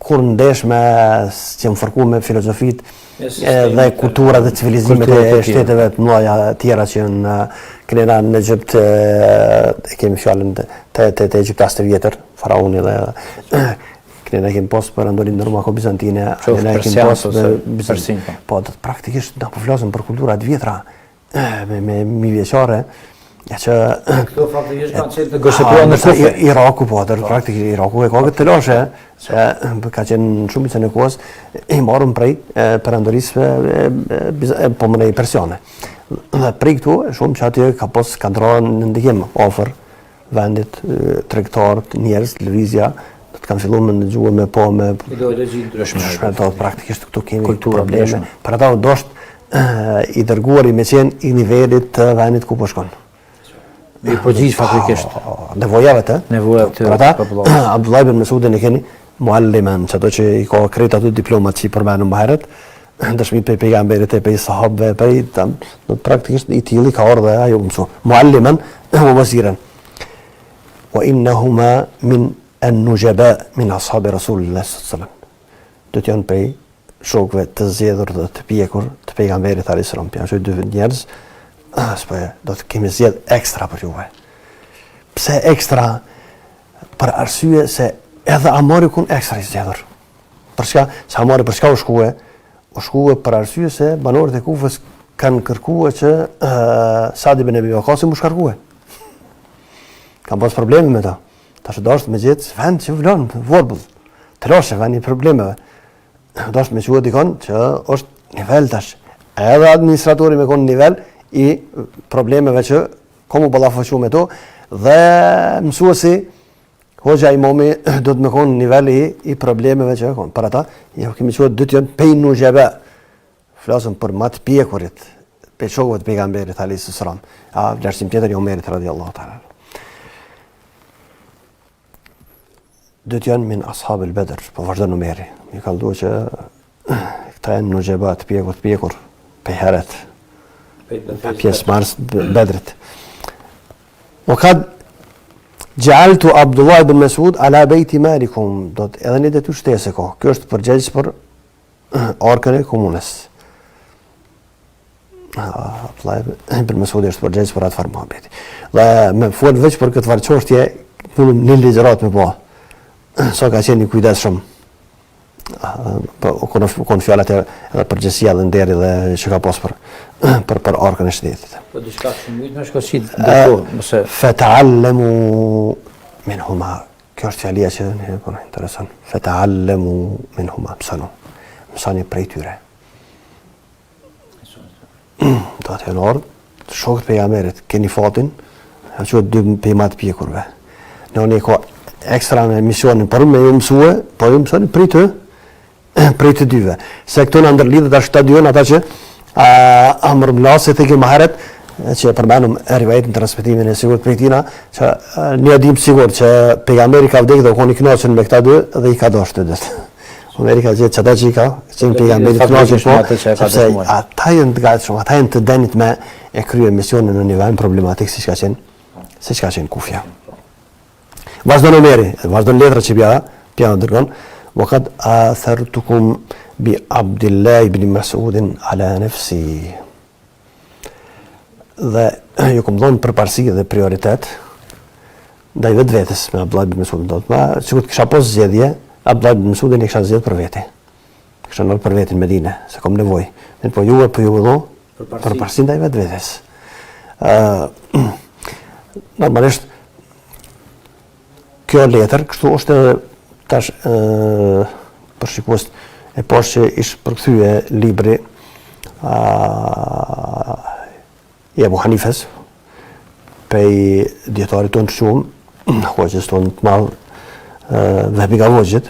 kur ndesh me që më fërku me filozofit dhe kultura dhe civilizimet e shteteve të mëdha tjera që në kënena në Egjipt e kemi fjallën të Egjiptas të vjetër, faraoni dhe kënena kemi posë për Andorin në Roma ko Bizantine, kënena kemi posë Bizantine. Po, praktikisht në po flasëm për kulturat vjetra me vjeqare, ja që këto faktikisht kanë qenë të gëshëtuar në Kufë. Iraku po, praktikisht Iraku e ka këtë të lashe, se ka qenë shumica në kohës i marrën prej perandorisë po më nej Persiane. Dhe prej këtu shumë që aty ka pas kadrorën në ndikim ofër vendit, tregtarët, njerëz, lëvizja, do të kanë filluar me ndëgjuar me po me ideologji ndryshme. Praktikisht këtu kemi probleme. Për ata do është i dërguari me qenë i nivelit të vendit ku po shkon. I përgjigj faktikisht. Nevojave të. Nevojave të. Për ata, Abdullah ibn Mas'udin e keni mualliman, që ato që i ka kretë ato diplomat që i përmenu më herët, dëshmit për pejgamberit e për sahabëve, për praktikisht i tili ka orë dhe ajo mësu. Mualliman wa waziran. Wa innahuma min an-nujaba min ashabi Rasulillah sallallahu alaihi wasallam. Do të janë prej shokëve të zgjedhur dhe të pjekur të pejgamberit alayhis salam. Janë dy njerëz do të kemi zgjedh ekstra për juve. Pse ekstra? Për arsye se edhe Amari kun ekstra i zgjedhur. Për çka? Se Amari për çka u shkue për arsye se banorët e Kufës kanë kërkuar që Sa'd ibn Abi Waqqas mu shkarkue. Kanë pas probleme me ta. Tash dashur me gjetë vend që vlon vorbull. Të loshe vani problemeve. Dashur me quhet dikon që është nivel tash. Edhe administratori me kon nivel i problemeve që komu ballafaqu me to dhe mësuesi hoxha imami do të më konë niveli i problemeve që konë. Për ata, jo kemi qëtë dy të janë pej nujebe. Flasëm për matë pjekurit, pe shokëve të pejgamberit alayhis salam. Vlerësim tjetër i Omerit radiallahu ta'ala. Dy të janë min ashab al-Badr, po vazhdon Omeri. Mi ka lëdu që këta janë nujebe të pjekur, pe heret, pjesë marës Bedrit. O kad Gjalltu Abdullah ibn Mas'ud ala bejti malikum, do të edhe një detyr shtesë ko. Kjo është përgjegjës për arkën e komunës. Abdullah ibn Mas'ud është përgjegjës për atë farë muhabeti. Dhe me folë veç për këtë farë qoshtje, një ligjërat me po. sa ka qenë i kujdesshëm. Kon fjallat edhe përgjegjësia dhe nderi dhe që ka pas për arkën e shtetit. Po diçka shumë myt më shkoçit diko, mëse Fata'allamu minhuma. Kjo është fjalia që ne po na intereson. Fata'allamu minhuma, mësoni prej tyre. Do të thënë ord, shokët pejgamberit keni fatin, ajo dy pejma të pjekurve. Në ko ekstra në misionin për me ju mësue, po ju mësoni prej të dyve. Se këto në ndërlidhet ashtë të dyën ata që mërmlasit e këmë heret, që përmenum rivajet në transmitimin e sigurt prej tina, që një dim sigur që pejgamberi ka vdek dhe u koni knaqen me këta dy dhe i ka doshtë të dytë. Amerika gjithë që ata që i ka, që në pejgamberi knaqen po, sepse ata jenë të gajtë shumë, ata jenë të denit me e krye misionin në një vend problematik si që ka qenë kufja. Vazhdon Omeri, vazhdon letra që pja në dërgon, وقد آثرتكم بعبد الله بن مسعود على نفسي. Dhe ju kom dhonë përparësi dhe prioritet ndaj vetë vetës me Abdullah ibn Mesudin. Ma sikur të kisha pos zgjedhje, Abdullah ibn Mesudin e kisha zgjedh për vete. Kisha nërë për vetin Medine, se kom nevoj. Po ju dho përparësi ndaj vetë vetës. Normalisht, kjo letër, kështu është edhe tash për shikues e poshtë që ishë përkthyje libri i Ebu Hanifes pej djetarit tonë të shumë, hoqës tonë të malë Vehbi Gavogjit.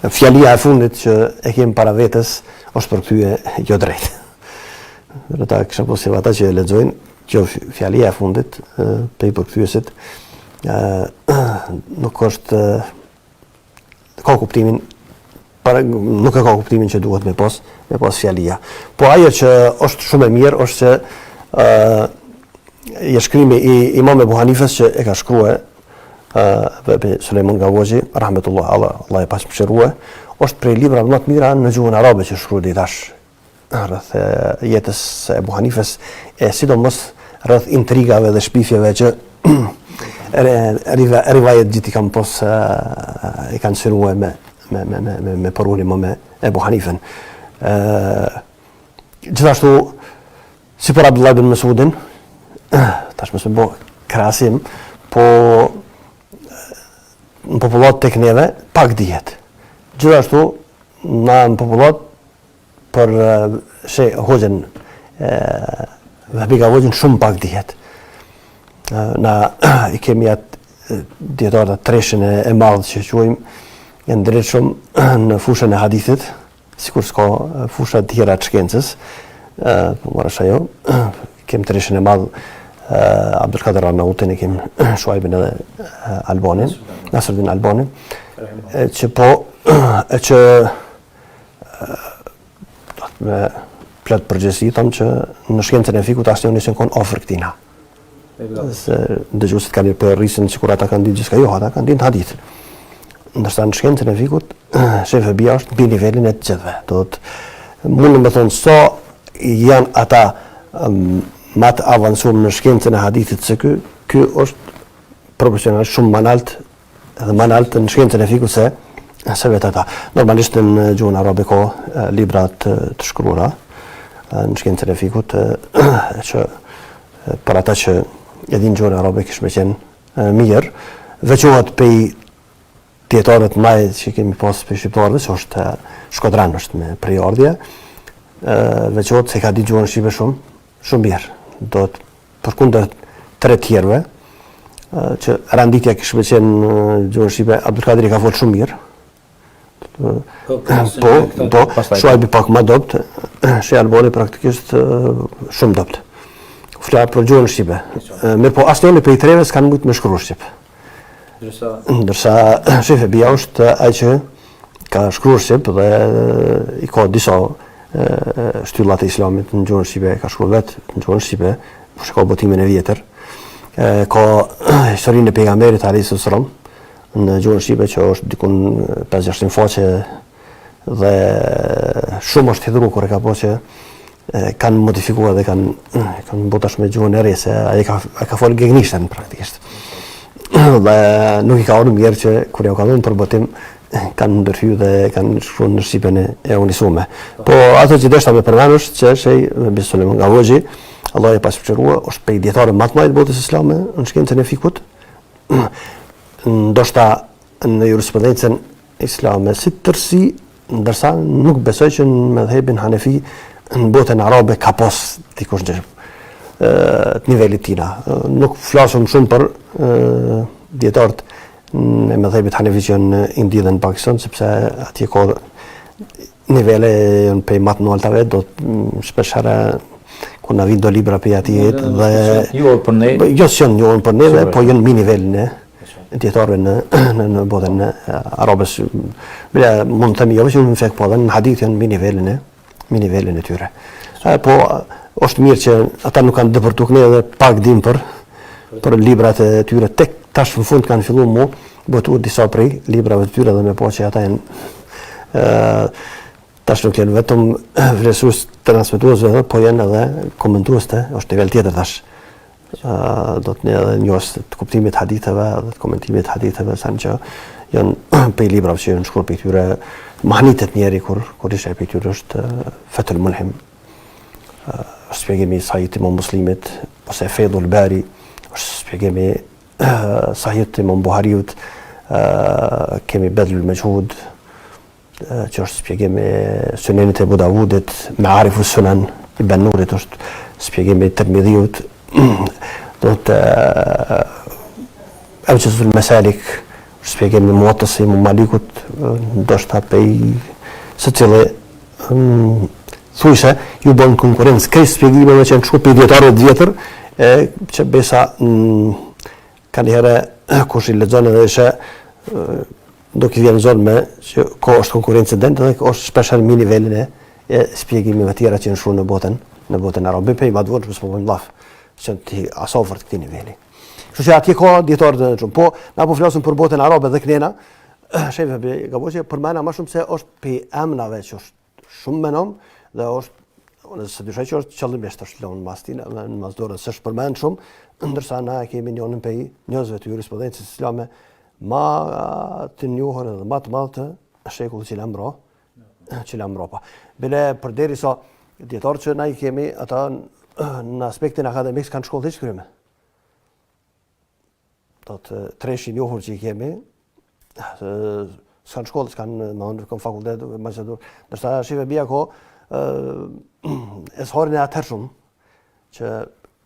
Fjalia e fundit që e kemi para vetës është përkthyje jo drejt. Dhe ta kisha posiv ata që e lexojnë, kjo fjalia e fundit pej përkthyesit nuk është ka kuptimin nuk e ka kuptimin që duhet me pas fjalia. Po ajo që është shumë e mirë është që je shkrimi i Imam Ebu Hanifes që e ka shkruar Sulejman Gavogji, rahmetullah, Allah e pashmëshirue, është prej librat më të mira në gjuhën arabe që shkruhet deri tash rreth jetës së Ebu Hanifes, e sidomos rreth intrigave dhe shpifjeve që rivajet gjithi kam pos i kanë synuar me përullin me Ebu Hanifen. Gjithashtu, si për Abdullah ibn Mesudin, tash mësë me bo krasim, po në popullat tek neve pak dihet. Gjithashtu, në popullat për hoxhen Vehbi Gavogjin shumë pak dihet. I kemi atë djetarët atë treshin e madhë që quajmë, janë drejtë shumë në fushën e hadithit, sikur s'ka fushat tjera të shkencës, po marash ajo, kemi treshin e madhë Abdulkader Arnautin, e kemi Shuaibin edhe Albanin, Nasruddin Albanin, që që me plot përgjithësi thonë që në shkencën e fikut asnjë nisën kon ofër këtina. Dëgjuesit kanë për rrisën që kur ata kanë ditë gjithka, jo, ata kanë ditë hadith. Ndërsa në shkencën e fikut, shefe bia është mbi nivelin e të gjithve. Do të mundë me thonë sa janë ata ma të avancuar në shkencën e hadithit se ky është profesionalisht shumë më lart dhe më lart në shkencën e fikut se vetë ata. Normalisht në gjuhën arabe ka libra të shkruara në shkencën e fikut që për ata që edhin gjuhën arabe kishme qenë mirë, veçohet pej djetarët maj që kemi pas për shqiptarëve, që është Shkodran, është me prejardhje, veçohet se ka di gjuhën shqipe shumë mirë. Do të përkundër tre tjerve, që randitja kishme qenë gjuhën shqipe, Abdulkadri ka folë shumë mirë, po, Shuaibi pak më dopt, Shej Albani praktikisht shumë dopt. Fla për gjuhën shqipe. Mirë po, asnjëri prej treve s'kan mujt me shkruar shqip. Ndërsa shefe bia është ai që ka shkruar shqip dhe i ka disa shtyllat e islamit në gjuhën shqipe, ka shkruar vetë në gjuhën shqipe, por ka botimin e vjetër. Ka historinë e pejgamberit alayhis salam në gjuhën shqipe që është dikun 5-6 faqe dhe shumë është hidhur kur e ka po që kanë modifikuar dhe kanë botash me gjuhën e re, se ai ka folë gegnishtën praktikisht. dhe nuk I ka orë mirë që kur ja ka dhënë për botim kanë ndërhyrë dhe kanë shkruar në shqipen e unisume. Po ato që deshta me përmend është që Shej Bin Sulejman Gavoxhi, Allah e pasqyrua, është prej dietarëve më të mëdhenj të botës islame në shkencën e fikut. Ndoshta në jurisprudencën islame si tërsi, ndërsa nuk besoj që në mëdhëbin Hanefi në botën arabe ka pas dikush të nivelit tina. Nuk flasëm shumë për dietarët në mëdhëbit Hanefi që në Indi dhe në Pakistan, sepse atje ka nivele në pej matë në altave, do të shpeshara ku na vinë do libra për atijet dhe... Njohën për ne? Jo së janë njohën për ne, po janë mi nivelin e djetarëve në botën arabes. Mund të themi jo që në fek po dhe në hadith janë mi nivelin e tyre. Po është mirë që ata nuk kanë dëpërtu këne dhe pak dim për librat e tyre. Tek tash në fund kanë fillu mu botuar disa prej librave të tyre dhe me po që ata janë tash nuk janë vetëm vlerësues transmetuesve, po janë edhe komentues të, është nivel tjetër tash. Do të edhe njohës të kuptimit haditheve dhe të komentimit haditheve, sa në që janë prej librave që janë shkruar për tyre mahnitet njeri kur isha për tyre është Fathul Mulhim, shpjegimi Sahih Imam Muslimit, ose Fathul Bari, është shpjegimi Sahih Imam Buhariut, kemi Badlul Majhud, që është shpjegimi Sunenit e Abu Davudit, Ma'arifus Sunan I Banurit, është shpjegimi Tirmidhiut, do të Awjatul Masalik, shpjegimi Muwattës Imam Malikut, ndoshta pej së cili thujse ju bën konkurrencë kësaj shpjegimeve që janë shku për dietarëve të vjetër, që besa kanë herë kush I lexon edhe që do t'i vjen zonë me që ko është konkurrencë dente dhe është shpeshherë mi nivelin e shpjegimeve tjera që janë shku në botën arabe. Pej ma dëvon që mësë po bëjmë laf që t'i asofër të këti niveli. Kështu që atje ka dietarë të shumë. Po, na po flasëm për botën arabe dhe kënena, Shej Bin Gavoxhi përmena ma shumë se është për emnave që është shumë menom dhe është se dyshoj që është qëllimisht është lonë mastin, në masdorën se është përmen shumë, ndërsa na kemi njënën për njëzve të jurisprudencës islame ma të njohër edhe ma të madhë të shekullit që Lamropa. Bile përderi sa djetarë që na I kemi, ata në aspektin akademik s'kanë shkollë të që kryme. Do të tresh I njohur që I kemi, s'kanë shkollë, s'kanë në fakultet, magjistratur, ndërsa shive bia ko ezhorin e atërshum, që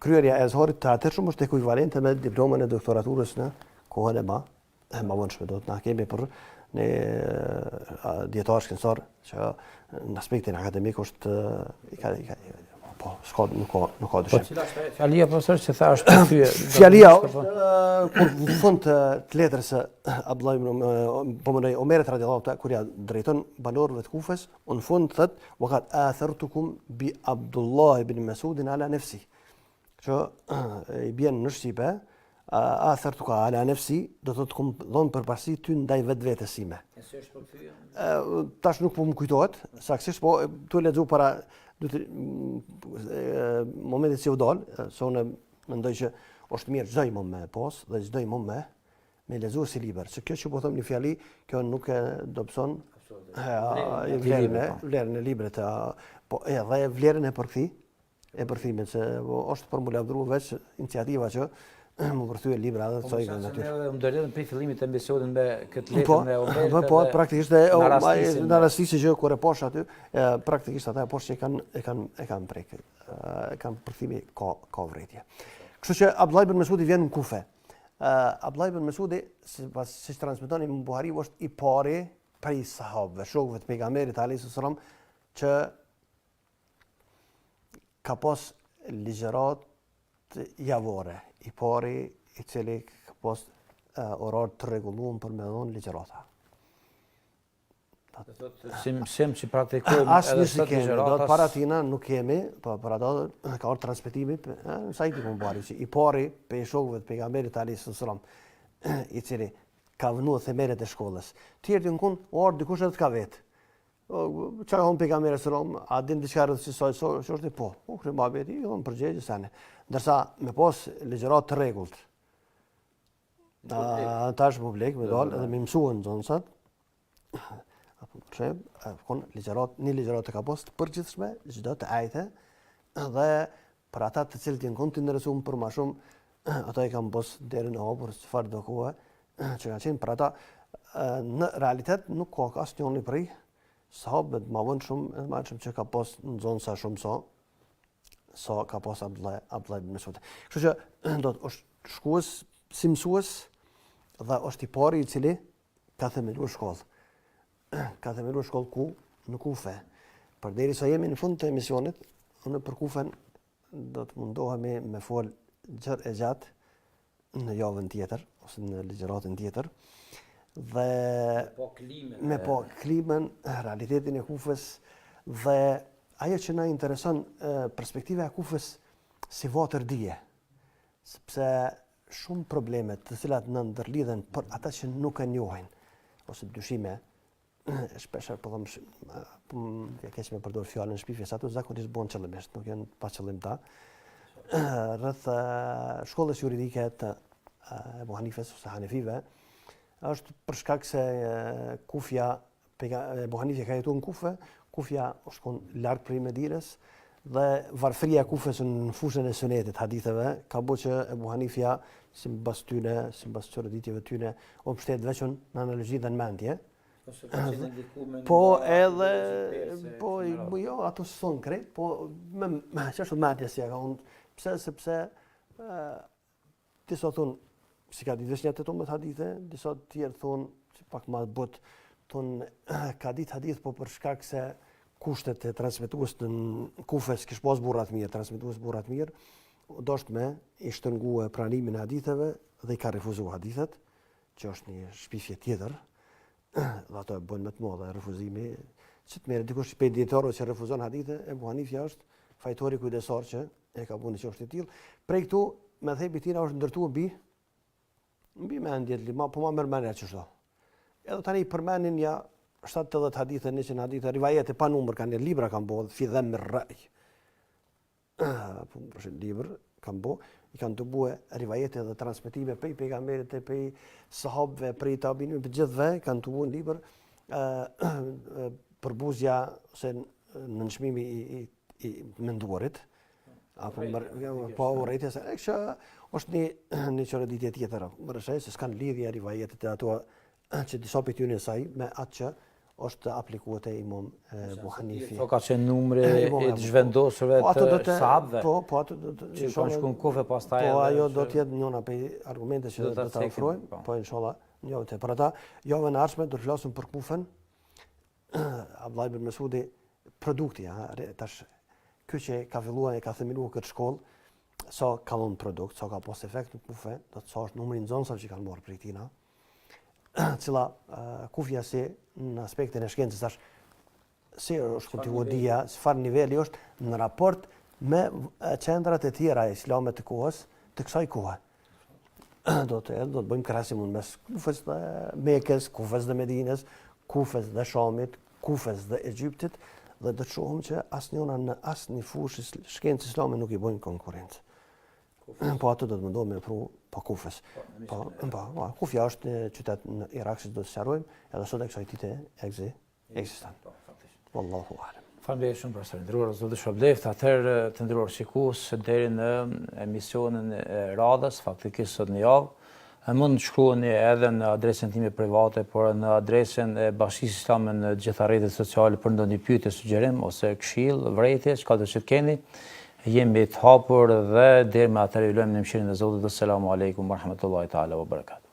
kryerja e ezhorit të atërshum është ekuivalente me diplomën e doktoraturës në kohën e ma vonshme. Do të na kemi për një dietar shkencëtar që në aspektin akademik është po nuk ka dyshim. Po cila është fjalia profesor që tha është fyë? Fjalia kur në fund të letrës së Abdullah ibn Omerit radhiyallahu ta'ala kur ja drejton banorëve të Kufës, në fund thot waqad athartukum bi Abdullah ibn Mas'ud ala nafsi. Që I bjen në shqipe athartuka ala nafsi, do të kum dhon përparësi ty ndaj vetvetes sime. Si është për fyë? Tash nuk po më kujtohet, saktësisht po tu lexu para momentit që u dal, se unë mendoj që është mirë çdo imam me pas dhe çdo imam me lexuar si libër. Se kjo që po them një fjali, kjo nuk e dobëson vlerën e librit, po edhe vlerën e përkthimit, se është për mu lavdëruar veç iniciativa që më përthye libra dhe të sojnë në natyrë. Më dërjetën për fillimit të emisionit me këtë letër me Omerit. Po, praktikisht në rastisi që kur e posh aty, praktikisht ata e posh që e kanë prek, e kanë përthimi ka vretje. Kështu që Abdullah ibn Mas'udi vjen në Kufe. Abdullah ibn Mas'udi, siç transmeton Imam Buhari, është I pari prej sahabëve, shokëve të pejgamberit alayhis salam, që ka pas ligjërat javore, I pari I cili ka pas orar të rregulluar për me dhënë ligjërata. Sim që praktikojmë edhe sot ligjëratas. Para tina nuk kemi, po para do ka orë transmetimi në sajti Imam Buhari, që I pari pe shokëve të pejgamberit alayhis salam, I cili ka vënuar themelet e shkollës. Tjerë të nkun orë dikush edhe të ka vetë. Qa ka hon pejgamberi sallam, a din diçka rrëthësisoj, që është po, kërë babeti, I dhëmë përgjegje sene. Ndërsa me pas ligjërat të rregullt, Tash publik, me dalë edhe me mësuën zonësat. Apo një ligjërat të ka postë përgjithshme, çdo të ajte, dhe për ata të cilët janë kanë të interesuar për më shumë, ata i kanë postë deri në hapur çfarë do kohë që ka qenë për ata. Në realitet nuk ka asnjëri prej sahabëve më vonë shumë që ka postë në zonë sa shumë sa ka postë Abdullah ibn Mesud. Kështu që do të është shkues si mësues dhe është i pari i cili ka themeluar shkollë. Ka themeluar shkollë ku? Në Kufe. Përderisa jemi në fund të emisionit, unë për Kufen do të mundohemi me fol gjërë e gjatë në javën tjetër, ose në ligjëratën tjetër, dhe me po klimën, realitetin e Kufës, dhe ajo që na intereson perspektiva e Kufës si vatër dije, sepse shumë problemet të cilat në ndërlidhen për ata që nuk e njohin, ose dyshime, shpesher po them, ja keq me përdor fjalën shpifjes, ato zakonisht bën qëllimisht, nuk janë pa qëllim ta. Rreth shkollës juridike të Ebu Hanifes ose Hanefive, është për shkak se Kufja, Ebu Hanife ka jetuar në Kufe, Kufja është konë larg prej Medinës, dhe varfëria e Kufës në fushën e sunetit haditheve ka bërë që Ebu Hanifja sipas çorëditjeve tyne o mbështet veçën në analogji dhe në mendje. Po edhe jo ato son krejt, po me çështë mendje si ka unë. Pse sepse disa thonë si ka ditë veçnjat të tonë hadithe, disa të tjerë thonë si pak më but thonë ka ditë hadith po për shkak se kushtet e transmetues në Kufes kish pas burrat mirë, transmetues burrat mirë, dosht me i shtrëngue pranimin e haditheve dhe i ka refuzuar hadithet, që është një shpifje tjetër, dhe ato e bën më të madhe refuzimi, që të merret dikush pe dietarë që refuzon hadithe, Ebu Hanifja është fajtori kujdesor që e ka bënë çështë të tillë. Prej këtu me thebi tina është ndërtuar mbi mendjet, po më merr mendja çështë. Edhe tani përmendin ja 70 hadithe, 100 hadithe, rivajete pa numër kanë, libra kanë bo, fidhem me rrej. Libër kanë bo, i kanë të bue rivajete dhe transmitime pej pejgamberit e pej sahabëve, prej tabiinëve, për gjithëve kanë të bue në libër përbuzja ose në nëshmimi i menduarit, po urrejtjes, që është një çorëditje tjetër, më rëshej se s'kanë lidhje rivajetet e ato që disa për tyne saj me atë që është aplikuar te Imam Ebu Hanifi. Po ka qenë numri i zhvendosurve të sahabëve. Po ato do të që kanë shkuar në Kufë pastaj. Po ajo do të jetë njëra prej argumenteve që do ta ofrojmë, po inshallah njëu te për ata. Javën e ardhshme do të flasim për Kufën. Abdullah ibn Mesudi produkti, tash ky që ka filluar e ka themeluar këtë shkollë, sa ka dhënë produkt, sa ka pas efekt në Kufë, do të thosh numrin nxënësave që kanë marrë prej tina. Cila Kufja si në aspektin e shkencës tash si është kultivuar dia, çfarë niveli është në raport me qendrat e tjera islame të kohës, të kësaj kohe. Do të bëjmë krahasim mes Kufës dhe Mekës, Kufës dhe Medinës, Kufës dhe Shamit, Kufës dhe Egjiptit, dhe do të shohim që asnjëna në asnjë fushë shkencë islame nuk i bëjnë konkurrencë. Po ato do të mundohemi me pru pa Kufës. Kufja është një qytet në Irak, që do të sqarojmë, edhe sot e kësaj dite ekziston. Wallahu a'lam. Faleminderit shumë profesor. Nderuar zotë Shobleft, atëherë të nderuar shikues deri në emisionin e radhës, faktikisht sot në javë. Mund të shkruani edhe në adresën time private, por në adresën e Bashkisë Islame në gjitha rrjetet sociale për ndonjë pyetje, sugjerim ose këshill, vërejtje, çka do të keni. Jemi të hapur dhe deri me atëherë ju lëmë në mëshirën e Zotit. Assalamu alaikum wa rahmatullahi taala wa barakatuh.